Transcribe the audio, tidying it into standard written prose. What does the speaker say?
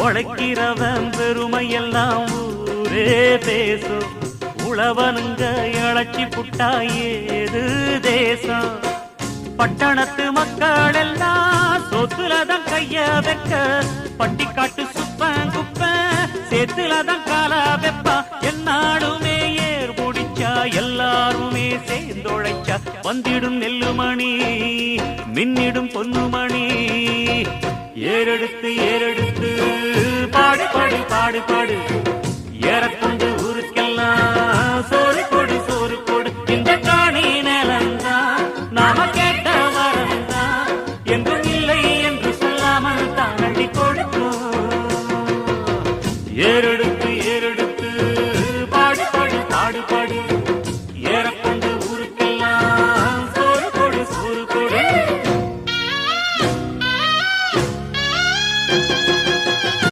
உழைக்கிறவன் பெருமையெல்லாம் ஊரே பேசும். உழவனுங்க இழைச்சி புட்டா ஏது தேசம். பட்டணத்து மக்கள் எல்லாம் சொத்துலதான் கைய வைக்க, பட்டிக்காட்டு சுப்பன் குப்பன் சேத்துலதான் காலா வெப்பா. என்னாலுமே ஏர் முடிச்சா எல்லாருமே சேர்ந்தொழைச்சா வந்திடும் நெல்லுமணி மின்னிடும் பொன்னுமணி. ஏறெடுத்து பாடு பாடு பாடு பாடு ஏறக்கொண்டு ஊருக்கெல்லாம் சோறு கொடு சோறு கொடு. இந்த காணி நிலந்தான் நாம கேட்ட வரந்தான், என்றும் இல்லை என்று சொல்லாமல் தான் அள்ளி கொடுக்கும். ஏறு